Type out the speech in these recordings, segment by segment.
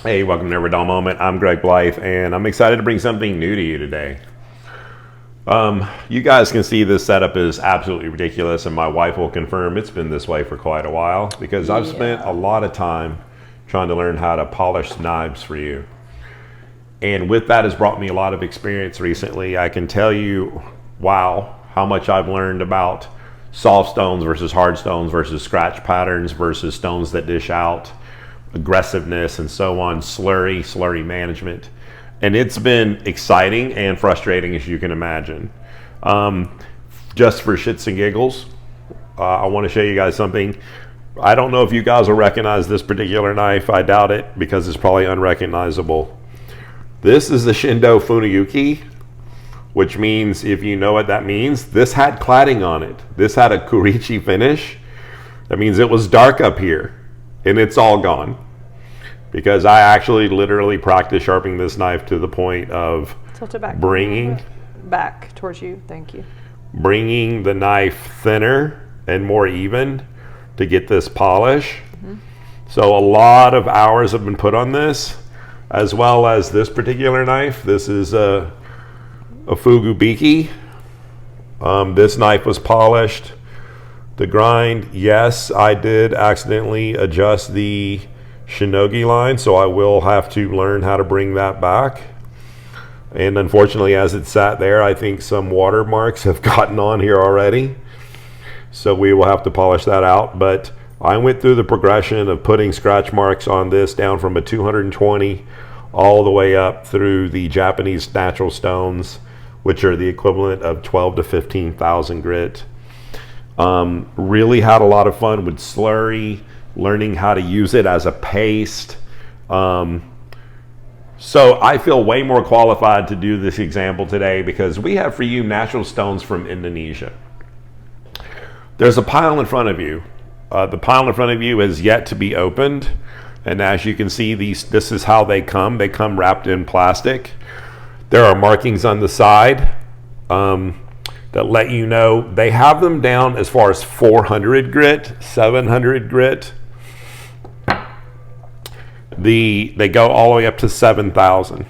Hey, welcome to Never Dull Moment. I'm Greg Blythe, and I'm excited to bring something new to you today. You guys can see this setup is absolutely ridiculous, and my wife will confirm it's been this way for quite a while because I've spent a lot of time trying to learn how to polish knives for you. And with that has brought me a lot of experience recently. I can tell you, wow, how much I've learned about soft stones versus hard stones versus scratch patterns versus stones that dish out, aggressiveness and so on, slurry management. And it's been exciting and frustrating, as you can imagine. Just for shits and giggles, I want to show you guys something. I don't know if you guys will recognize this particular knife. I doubt it because it's probably unrecognizable. This is the Shindo Funuyuki, which means, if you know what that means, this had cladding on it. This had a Kurichi finish. That means it was dark up here. And it's all gone because I actually literally practiced sharpening this knife to the point of Tilt it back. bringing Back towards you. Thank you. bringing the knife thinner and more even to get this polish. So a lot of hours have been put on this, as well as this particular knife. This is a Fugubiki. This knife was polished. The grind, yes, I did accidentally adjust the Shinogi line, so I will have to learn how to bring that back. And unfortunately, as it sat there, I think some watermarks have gotten on here already. So we will have to polish that out. But I went through the progression of putting scratch marks on this down from a 220 all the way up through the Japanese natural stones, which are the equivalent of 12 to 15,000 grit. Really had a lot of fun with slurry, learning how to use it as a paste. So I feel way more qualified to do this example today because we have for you natural stones from Indonesia. There's a pile in front of you. The pile in front of you is yet to be opened. And as you can see, this is how they come. They come wrapped in plastic. There are markings on the side that let you know. They have them down as far as 400 grit, 700 grit. They go all the way up to 7,000.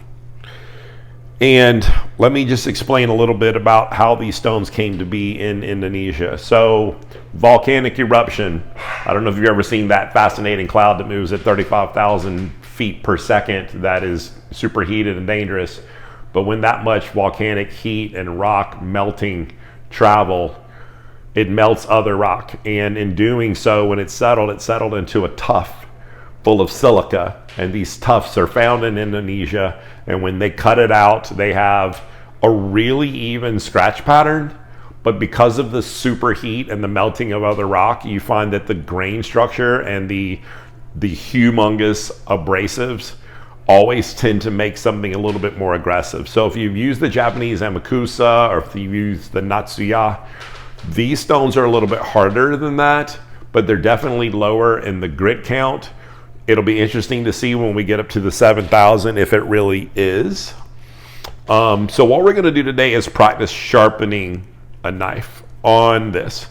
And let me just explain a little bit about how these stones came to be in Indonesia. So, volcanic eruption. I don't know if you've ever seen that fascinating cloud that moves at 35,000 feet per second that is superheated and dangerous. But when that much volcanic heat and rock melting travel, it melts other rock. And in doing so, when it settled into a tuff full of silica. And these tuffs are found in Indonesia. And when they cut it out, they have a really even scratch pattern. But because of the superheat and the melting of other rock, you find that the grain structure and the humongous abrasives always tend to make something a little bit more aggressive. So if you've used the Japanese Amakusa or if you've used the Natsuya, these stones are a little bit harder than that, but they're definitely lower in the grit count. It'll be interesting to see when we get up to the 7,000 if it really is. So what we're going to do today is practice sharpening a knife on this.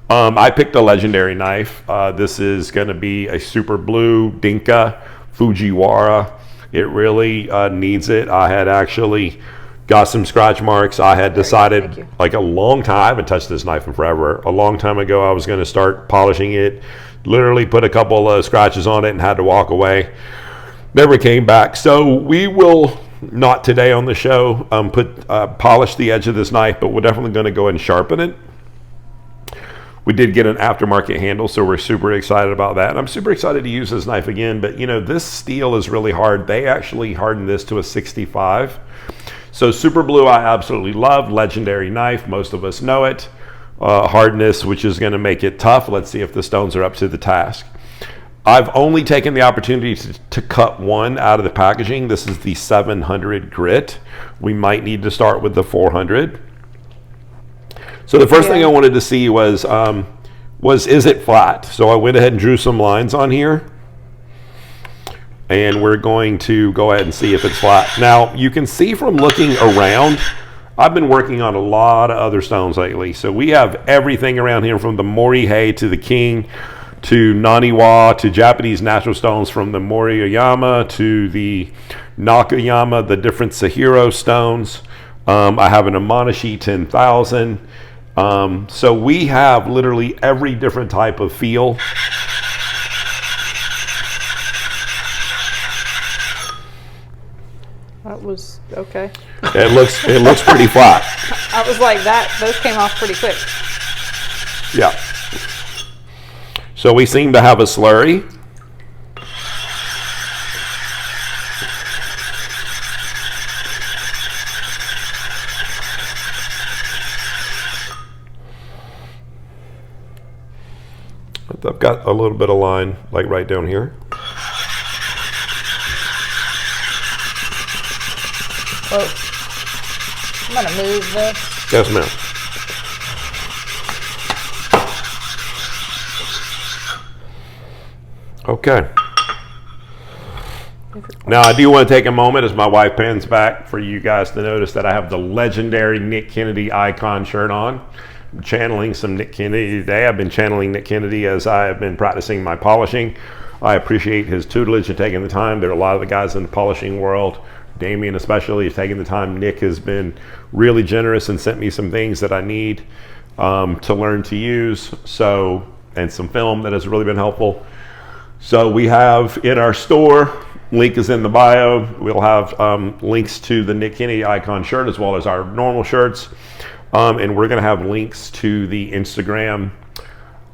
I picked a legendary knife. This is going to be a super blue Dinka Fujiwara. It really needs it. I had actually got some scratch marks. I had decided like a long time, I haven't touched this knife in forever. A long time ago, I was going to start polishing it. Literally put a couple of scratches on it and had to walk away. Never came back. So we will not today on the show polish the edge of this knife, but we're definitely going to go ahead and sharpen it. We did get an aftermarket handle, so we're super excited about that. And I'm super excited to use this knife again, but you know, this steel is really hard. They actually hardened this to a 65. So super blue, I absolutely love. Legendary knife, most of us know it. Hardness, which is going to make it tough. Let's see if the stones are up to the task. I've only taken the opportunity to cut one out of the packaging. This is the 700 grit. We might need to start with the 400. So the first thing I wanted to see was is it flat? So I went ahead and drew some lines on here. And we're going to go ahead and see if it's flat. Now, you can see from looking around, I've been working on a lot of other stones lately. So we have everything around here from the Morihei to the King to Naniwa, to Japanese natural stones from the Moriyama to the Nakayama, the different Sahiro stones. I have an Amanashi 10,000. So we have literally every different type of feel. That was okay. It looks pretty flat. I was like that. Those came off pretty quick. Yeah. So we seem to have a slurry. I've got a little bit of line, like right down here. Oh, I'm gonna move this. Yes, ma'am. Okay. Now I do want to take a moment as my wife pans back for you guys to notice that I have the legendary Nick Kennedy icon shirt on. I'm channeling some Nick Kennedy today. I've been channeling Nick Kennedy as I have been practicing my polishing. I appreciate his tutelage and taking the time. There are a lot of the guys in the polishing world, Damien especially, is taking the time. Nick has been really generous and sent me some things that I need to learn to use. So, and some film that has really been helpful. So we have in our store, link is in the bio. We'll have links to the Nick Kennedy icon shirt as well as our normal shirts. And we're going to have links to the Instagram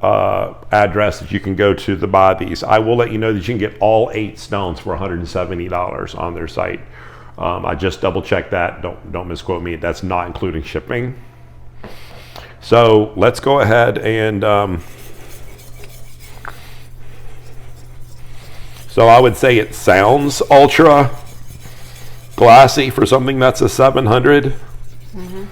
address that you can go to buy these. I will let you know that you can get all 8 stones for $170 on their site. I just double checked that. Don't misquote me. That's not including shipping. So let's go ahead and so I would say it sounds ultra glassy for something that's a 700. Mm-hmm.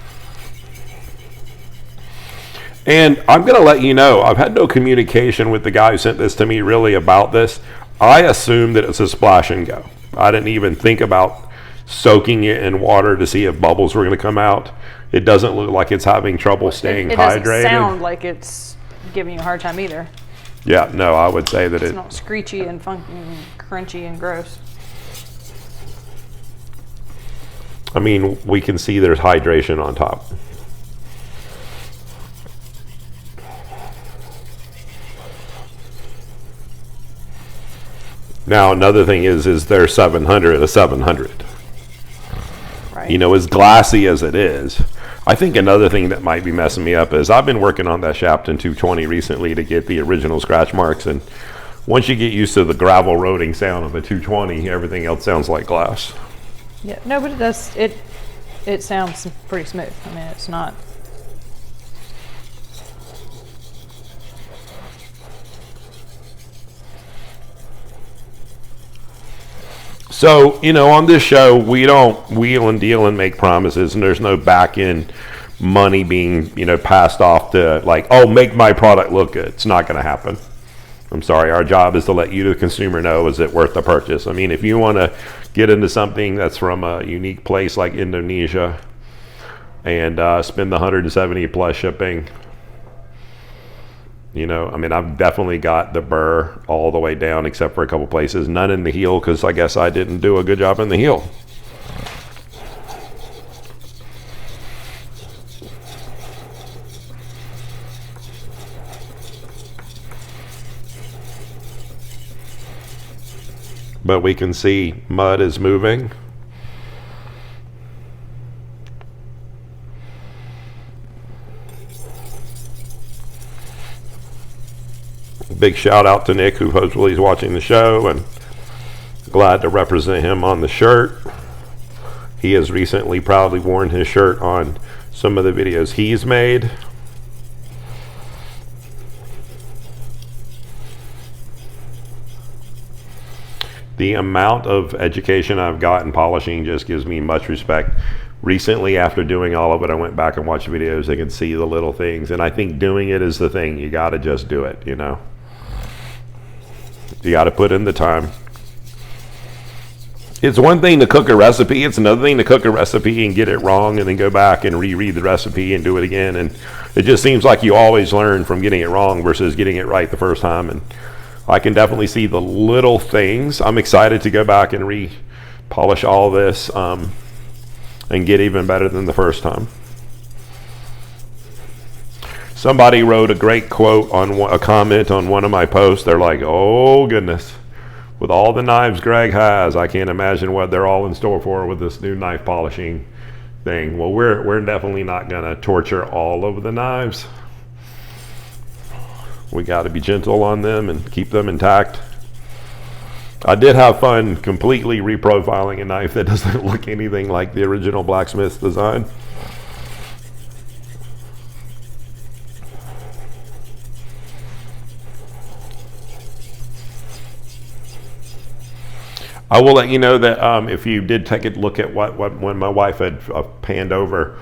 And I'm going to let you know, I've had no communication with the guy who sent this to me really about this. I assumed that it's a splash and go. I didn't even think about soaking it in water to see if bubbles were going to come out. It doesn't look like it's having trouble staying hydrated. It doesn't sound like it's giving you a hard time either. Yeah, no, I would say that it's not screechy and funky and crunchy and gross. I mean, we can see there's hydration on top. Now, another thing is their 700 a 700. Right. You know, as glassy as it is. I think another thing that might be messing me up is I've been working on that Shapton 220 recently to get the original scratch marks, and once you get used to the gravel roading sound of a 220, everything else sounds like glass. Yeah, no, but it does. It sounds pretty smooth. I mean, it's not. So, you know, on this show, we don't wheel and deal and make promises, and there's no back end money being, you know, passed off to like, oh, make my product look good. It's not going to happen. I'm sorry. Our job is to let you, the consumer, know, is it worth the purchase? I mean, if you want to get into something that's from a unique place like Indonesia and spend the 170 plus shipping, you know, I mean, I've definitely got the burr all the way down except for a couple places. None in the heel because I guess I didn't do a good job in the heel. But we can see mud is moving. Big shout out to Nick, who hopefully is watching the show, and glad to represent him on the shirt. He has recently proudly worn his shirt on some of the videos he's made. The amount of education I've got in polishing just gives me much respect. Recently, after doing all of it, I went back and watched videos. I can see the little things, and I think doing it is the thing. You got to just do it, you know. You got to put in the time. It's one thing to cook a recipe. It's another thing to cook a recipe and get it wrong and then go back and reread the recipe and do it again. And it just seems like you always learn from getting it wrong versus getting it right the first time. And I can definitely see the little things. I'm excited to go back and re-polish all this and get even better than the first time. Somebody wrote a great quote on a comment on one of my posts. They're like, oh goodness. With all the knives Greg has, I can't imagine what they're all in store for with this new knife polishing thing. Well, we're definitely not going to torture all of the knives. We got to be gentle on them and keep them intact. I did have fun completely reprofiling a knife that doesn't look anything like the original blacksmith's design. I will let you know that if you did take a look at when my wife had panned over,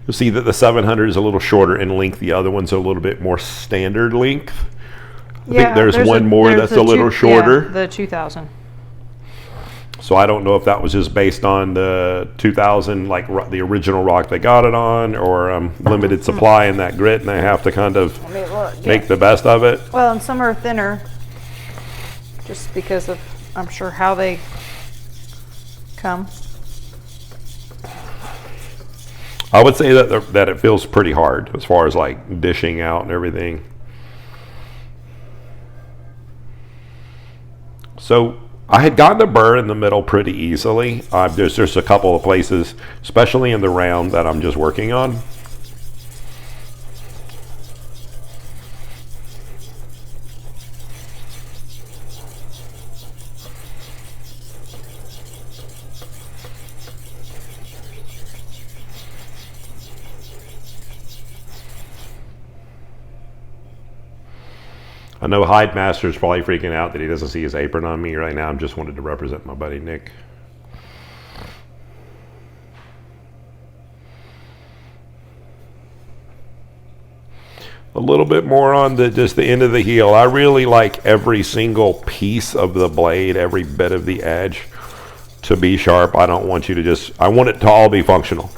you'll see that the 700 is a little shorter in length. The other one's a little bit more standard length. I think there's one more that's a little shorter. Yeah, the 2000. So I don't know if that was just based on the 2000, like the original rock they got it on, or limited supply in that grit, and they have to kind of make the best of it. Well, and some are thinner, just because of, I'm sure, how they come. I would say that it feels pretty hard as far as like dishing out and everything. So I had gotten a burr in the middle pretty easily. There's just a couple of places, especially in the round, that I'm just working on. I know Hide Master's probably freaking out that he doesn't see his apron on me right now. I just wanted to represent my buddy Nick. A little bit more on just the end of the heel. I really like every single piece of the blade, every bit of the edge to be sharp. I don't want you to I want it to all be functional.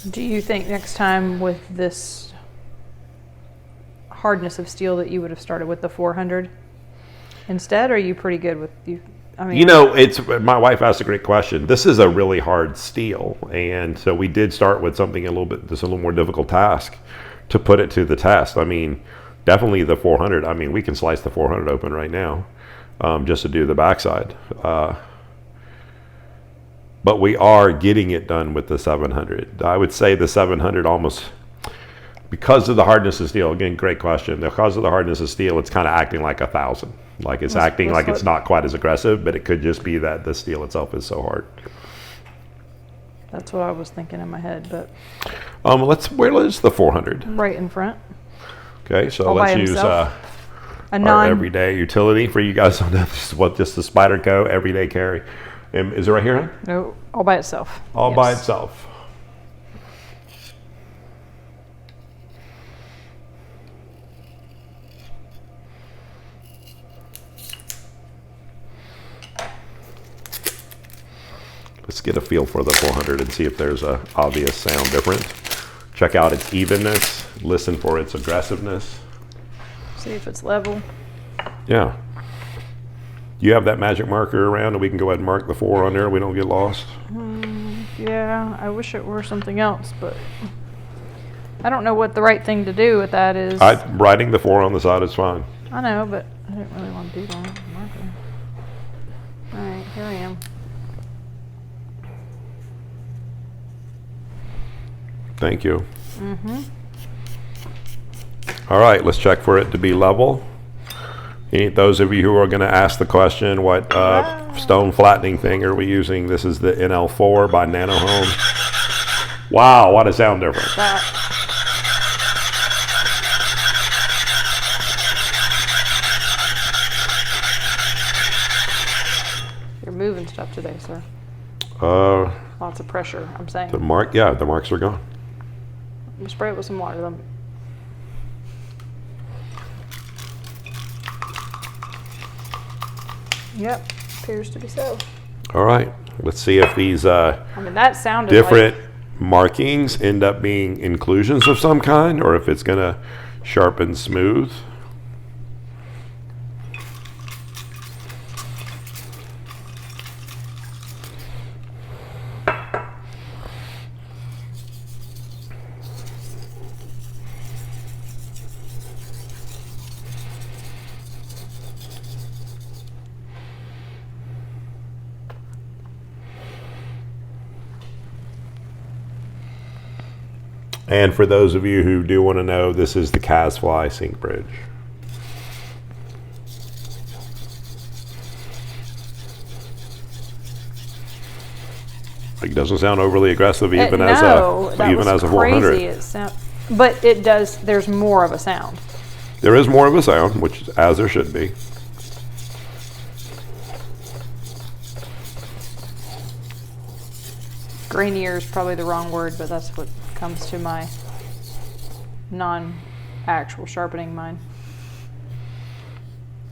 Do you think next time with this hardness of steel that you would have started with the 400 instead? Or are you pretty good with you? I mean, my wife asked a great question. This is a really hard steel, and so we did start with something a little more difficult task to put it to the test. I mean, definitely the 400. I mean, we can slice the 400 open right now, just to do the backside. But we are getting it done with the 700. I would say the 700 almost, because of the hardness of steel, again, great question. Because of the hardness of steel, it's kind of acting like 1000. Like it's acting like it's not quite as aggressive, but it could just be that the steel itself is so hard. That's what I was thinking in my head, but. Where's the 400? Right in front. Okay, so let's use our everyday utility for you guys on this. What just the Spyderco everyday carry. Is it right here, huh? No, all by itself. All by itself. Let's get a feel for the 400 and see if there's a obvious sound difference. Check out its evenness. Listen for its aggressiveness. See if it's level. Yeah. You have that magic marker around, and we can go ahead and mark the 4 on there. We don't get lost. Yeah, I wish it were something else, but I don't know what the right thing to do with that is. Writing the 4 on the side is fine. I know, but I didn't really want to do that. Marker. All right, here I am. Thank you. All right, let's check for it to be level. Those of you who are going to ask the question, what stone flattening thing are we using? This is the NL4 by Nanohome. Wow, what a sound difference. You're moving stuff today, sir. Lots of pressure, I'm saying. The marks are gone. Spray it with some water. Yep, appears to be so. All right, let's see if these I mean, that sounded different like, markings end up being inclusions of some kind, or if it's gonna sharpen smooth. And for those of you who do want to know, this is the Casfly sink bridge. It doesn't sound overly aggressive even as a 400. It but it does. There's more of a sound. There is more of a sound, which as there should be. Grainier is probably the wrong word, but that's what comes to my non-actual sharpening mind.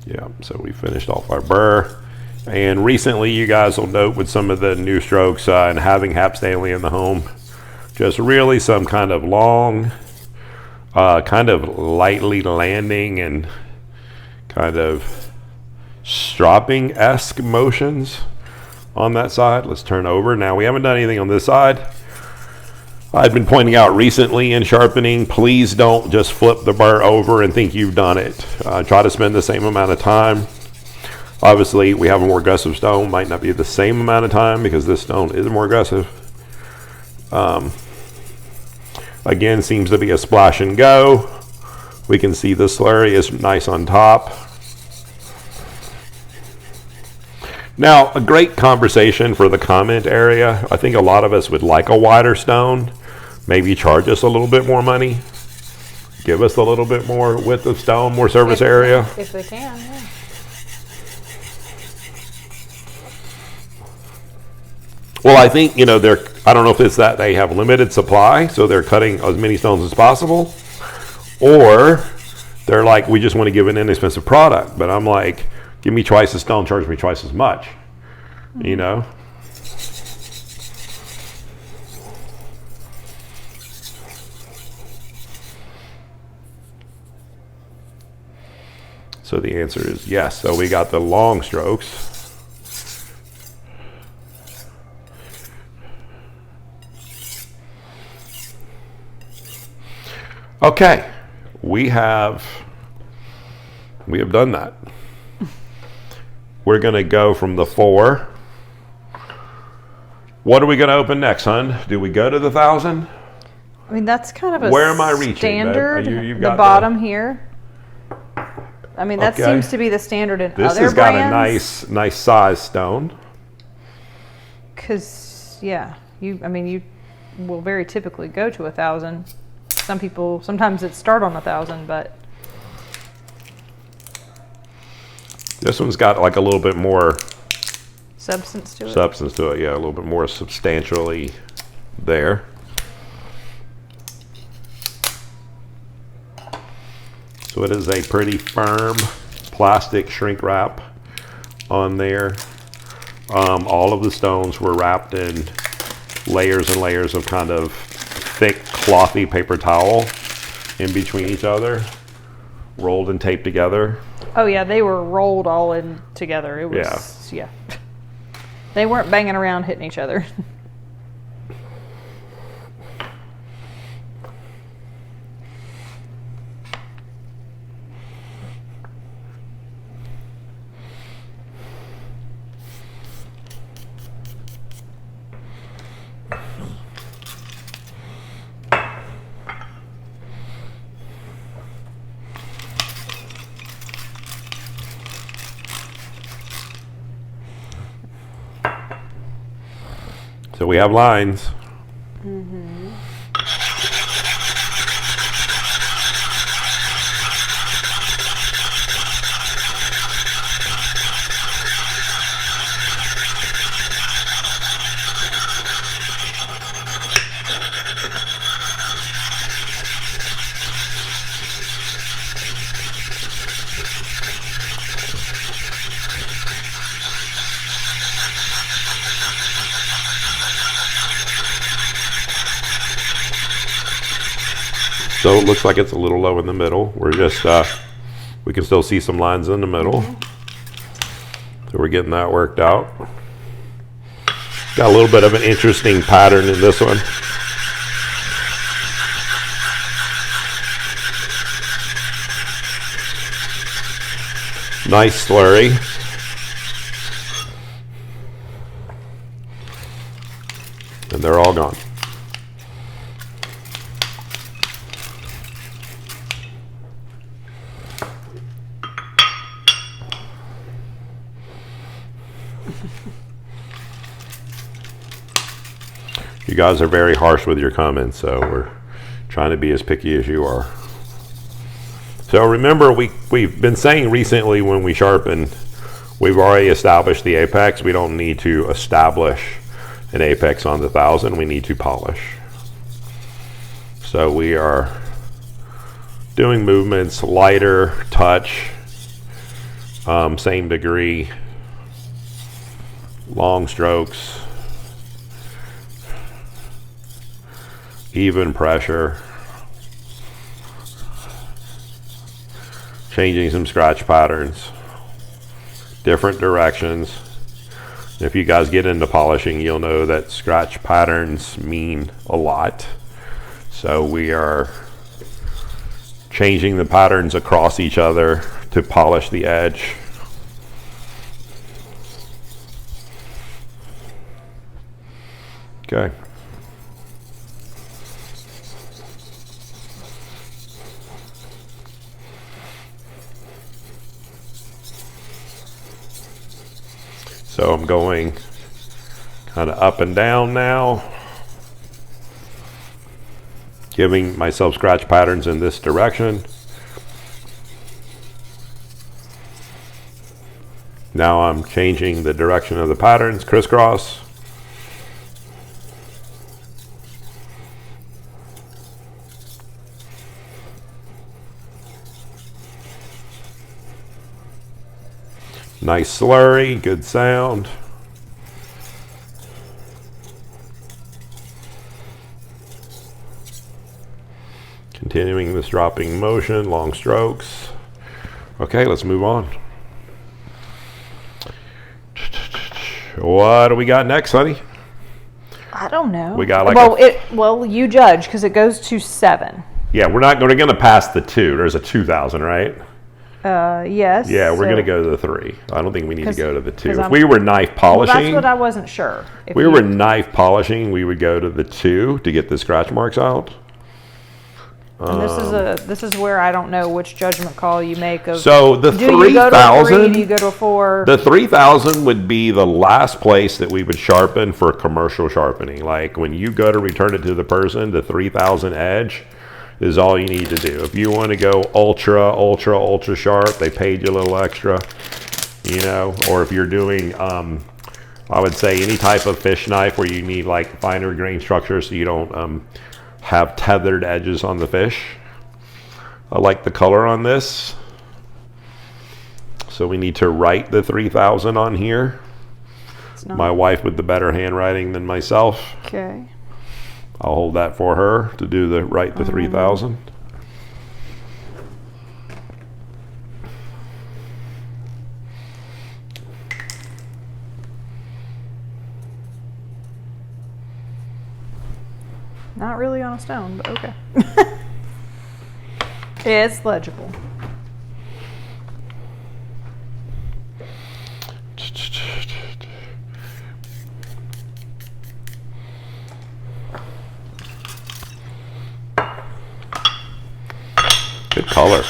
Yeah, so we finished off our burr. And recently, you guys will note with some of the new strokes and having Hap Stanley in the home, just really some kind of long, kind of lightly landing and kind of stropping-esque motions on that side. Let's turn over. Now, we haven't done anything on this side. I've been pointing out recently in sharpening, please don't just flip the burr over and think you've done it. Try to spend the same amount of time. Obviously, we have a more aggressive stone. Might not be the same amount of time because this stone is more aggressive. Again, seems to be a splash and go. We can see the slurry is nice on top. Now, a great conversation for the comment area. I think a lot of us would like a wider stone. Maybe charge us a little bit more money. Give us a little bit more width of stone, more surface area. If they can, yeah. Well, I think, I don't know if it's that they have limited supply, so they're cutting as many stones as possible, or they're like, we just want to give an inexpensive product. But I'm like, give me twice the stone, charge me twice as much, So the answer is yes. So we got the long strokes. Okay, we have done that. We're going to go from the 4. What are we going to open next, hon? Do we go to the 1,000? I mean, that's kind of a Where am I reaching, standard. you've the got bottom here. I mean, that seems to be the standard in this other has got a brands. nice size stone. Because, yeah, you will very typically go to 1,000. Sometimes it start on 1,000, but this one's got like a little bit more substance to it. Yeah, a little bit more substantially there. So it is a pretty firm plastic shrink wrap on there. All of the stones were wrapped in layers and layers of kind of thick, clothy paper towel in between each other, rolled and taped together. Oh yeah, they were rolled all in together. It was, yeah. They weren't banging around hitting each other. So we have lines. Mm-hmm. So it looks like it's a little low in the middle. We're just, we can still see some lines in the middle. So we're getting that worked out. Got a little bit of an interesting pattern in this one. Nice slurry. And they're all gone. You guys are very harsh with your comments, so we're trying to be as picky as you are. So remember, we've been saying recently when we sharpen, we've already established the apex. We don't need to establish an apex on the 1000. We need to polish. So we are doing movements, lighter touch, same degree, long strokes, even pressure, changing some scratch patterns, different directions. If you guys get into polishing, you'll know that scratch patterns mean a lot. So we are changing the patterns across each other to polish the edge. Okay. So I'm going kind of up and down now, giving myself scratch patterns in this direction. Now I'm changing the direction of the patterns, crisscross. Nice slurry, good sound. Continuing this dropping motion, long strokes. Okay, let's move on. What do we got next, honey? I don't know. We got like well, you judge because it goes to 7. Yeah, we're going to pass the 2. There's a 2000, right? Yes. Yeah, we're going to go to the 3. I don't think we need to go to the 2. If I'm- we were knife polishing, Well, that's what I wasn't sure. if we were knife polishing, we would go to the 2 to get the scratch marks out. And this is where I don't know which judgment call you make of. So the do you go to a 3? Do you go to a 4? The 3000 would be the last place that we would sharpen for commercial sharpening. Like when you go to return it to the person, the 3000 edge is all you need to do. If you want to go ultra sharp, they paid you a little extra, you know. Or if you're doing, I would say any type of fish knife where you need like finer grain structure so you don't have tethered edges on the fish. I like the color on this. So we need to write the 3000 on here. My wife with the better handwriting than myself. Okay. I'll hold that for her to do the write the 3000. Not really on a stone, but okay. It's legible. Good color.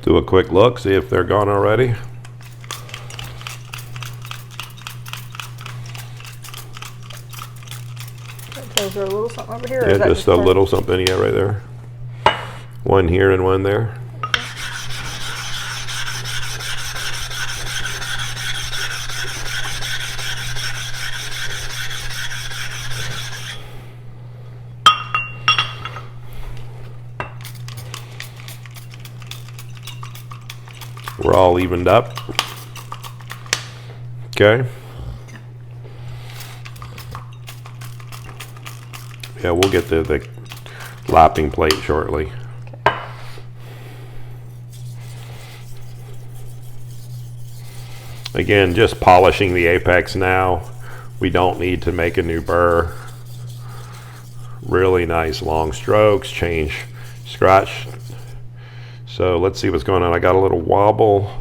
Do a quick look, see if they're gone already. Is there a little something over here? Yeah, just a little something, yeah, right there. One here and one there. we're all evened up. Okay. Yeah, we'll get to the lapping plate shortly. Okay. Again, just polishing the apex now. We don't need to make a new burr. Really nice long strokes, change scratch. So let's see what's going on. I got a little wobble.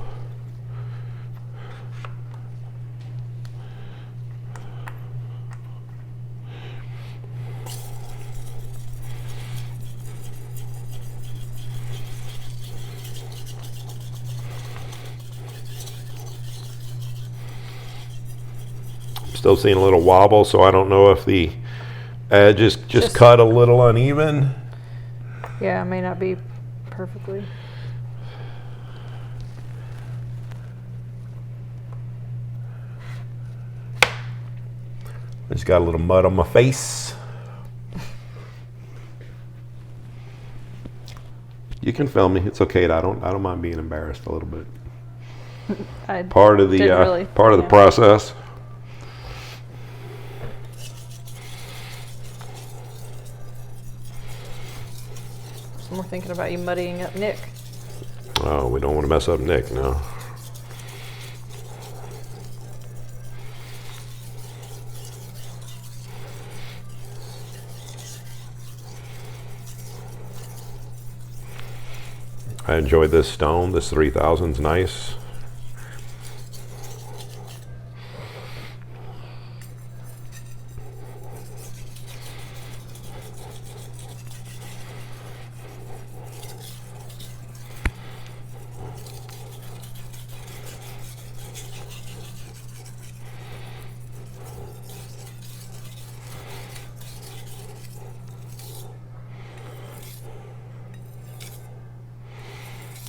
Still seeing a little wobble, so I don't know if the edge is just cut a little uneven. Yeah, it may not be perfectly. I just got a little mud on my face. You can film me. It's okay. I don't mind being embarrassed a little bit. Part of the process. We're thinking about you muddying up Nick. Oh, we don't want to mess up Nick, no. I enjoy this stone. This 3000 is nice.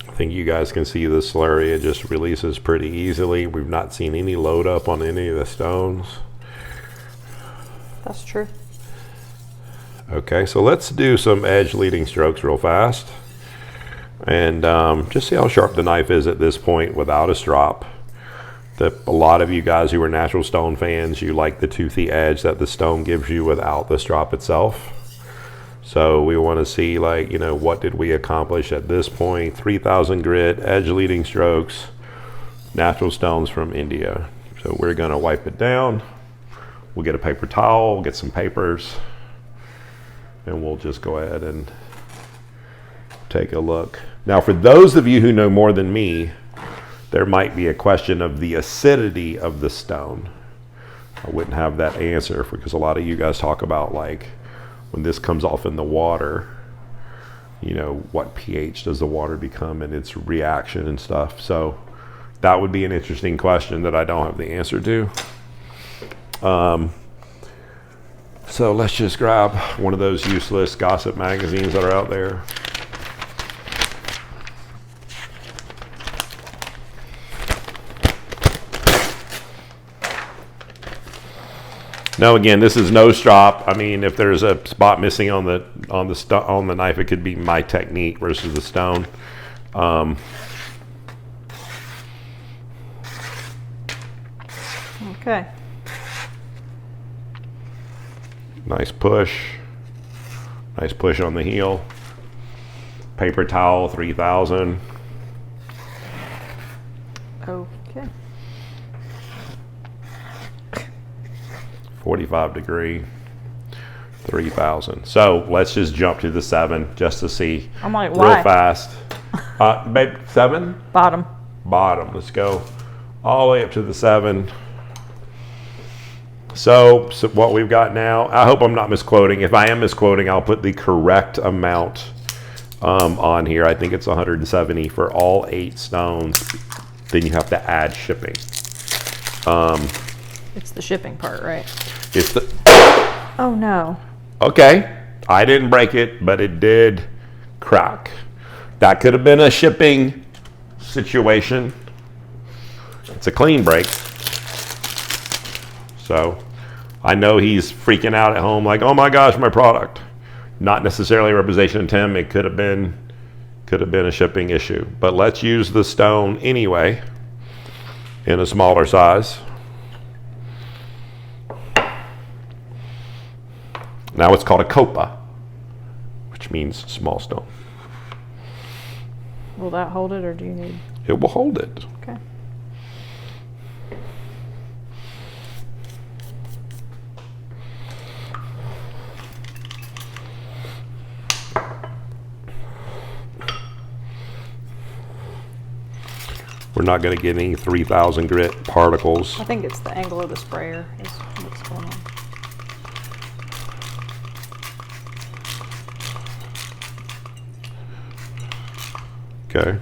I think you guys can see the slurry. It just releases pretty easily. We've not seen any load up on any of the stones. That's true. Okay, so let's do some edge leading strokes real fast. And just see how sharp the knife is at this point without a strop. A lot of you guys who are natural stone fans, you like the toothy edge that the stone gives you without the strop itself. So we want to see, like, you know, what did we accomplish at this point? 3000 grit, edge leading strokes, natural stones from India. So we're going to wipe it down. We'll get a paper towel, get some papers, and we'll just go ahead and take a look. Now, for those of you who know more than me, there might be a question of the acidity of the stone. I wouldn't have that answer because a lot of you guys talk about, like, when this comes off in the water, you know, what pH does the water become and its reaction and stuff. So that would be an interesting question that I don't have the answer to. So let's just grab one of those useless gossip magazines that are out there. Now again, this is no strop. I mean, if there's a spot missing on the knife, it could be my technique versus the stone. Okay. Nice push. Nice push on the heel. Paper towel, 3000. Okay. 45 degree, 3000. So let's just jump to the 7 just to see. I'm like, real why? Fast. Babe, 7? Bottom. Bottom. Let's go all the way up to the 7. So what we've got now, I hope I'm not misquoting. If I am misquoting, I'll put the correct amount on here. I think it's 170 for all 8 stones. Then you have to add shipping. It's the shipping part, right? It's the. Oh no. Okay, I didn't break it, but it did crack. That could have been a shipping situation. It's a clean break. So I know he's freaking out at home like, oh my gosh, my product. Not necessarily a representation of Tim. It could have been, Could have been a shipping issue. But let's use the stone anyway in a smaller size. Now it's called a copa, which means small stone. Will that hold it, or do you need? It will hold it. Okay. We're not going to get any 3000 grit particles. I think it's the angle of the sprayer is what's going on. Okay.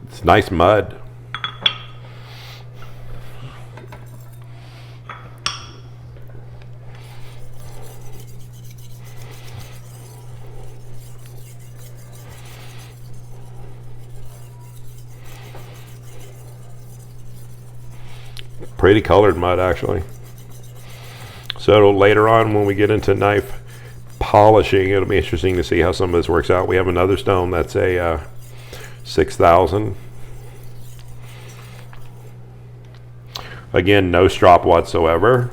It's nice mud. Pretty colored mud, actually. So later on, when we get into knife polishing, it'll be interesting to see how some of this works out. We have another stone that's a 6000. Again, no strop whatsoever.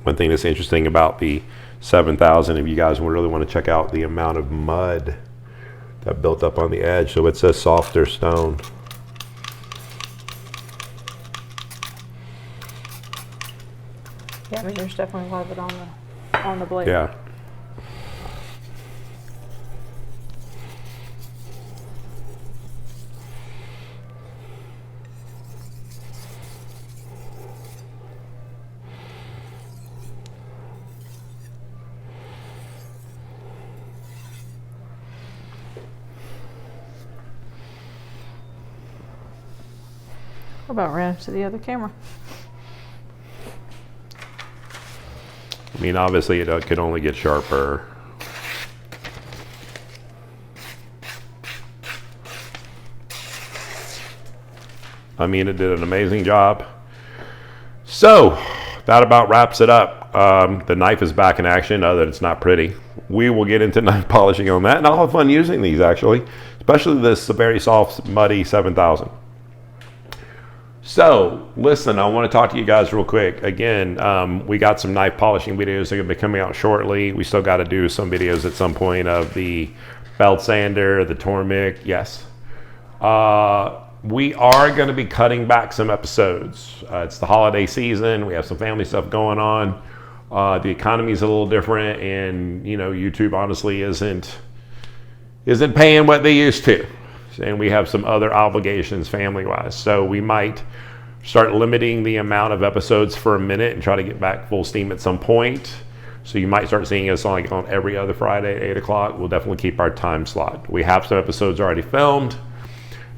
One thing that's interesting about the 7000, if you guys really want to check out the amount of mud that built up on the edge, so it says softer stone. Yeah, I mean, there's definitely a lot of it on the blade. Yeah. What about ran to the other camera? I mean, obviously it could only get sharper. I mean, it did an amazing job. So that about wraps it up. The knife is back in action, other than it's not pretty. We will get into knife polishing on that, and I'll have fun using these, actually, especially this very soft, muddy 7000. So, listen, I want to talk to you guys real quick. Again, we got some knife polishing videos that are going to be coming out shortly. We still got to do some videos at some point of the belt sander, the Tormic. Yes. We are going to be cutting back some episodes. It's the holiday season. We have some family stuff going on. The economy is a little different, and you know, YouTube honestly isn't paying what they used to. And we have some other obligations family-wise. So we might start limiting the amount of episodes for a minute and try to get back full steam at some point. So you might start seeing us on every other Friday at 8 o'clock. We'll definitely keep our time slot. We have some episodes already filmed,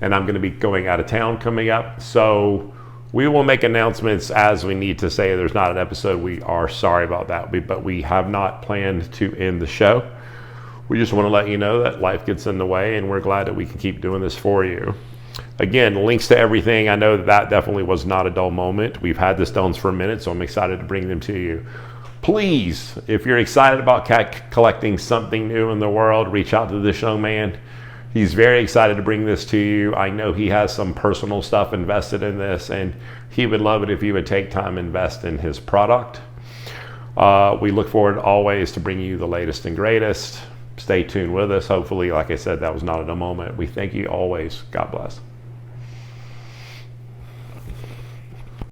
and I'm going to be going out of town coming up. So we will make announcements as we need to say there's not an episode. We are sorry about that, but we have not planned to end the show. We just want to let you know that life gets in the way, and we're glad that we can keep doing this for you. Again, links to everything. I know that definitely was not a dull moment. We've had the stones for a minute, so I'm excited to bring them to you. Please, if you're excited about collecting something new in the world, reach out to this young man. He's very excited to bring this to you. I know he has some personal stuff invested in this, and he would love it if you would take time and invest in his product. We look forward always to bringing you the latest and greatest. Stay tuned with us. Hopefully, like I said, that was not in a moment. We thank you always. God bless.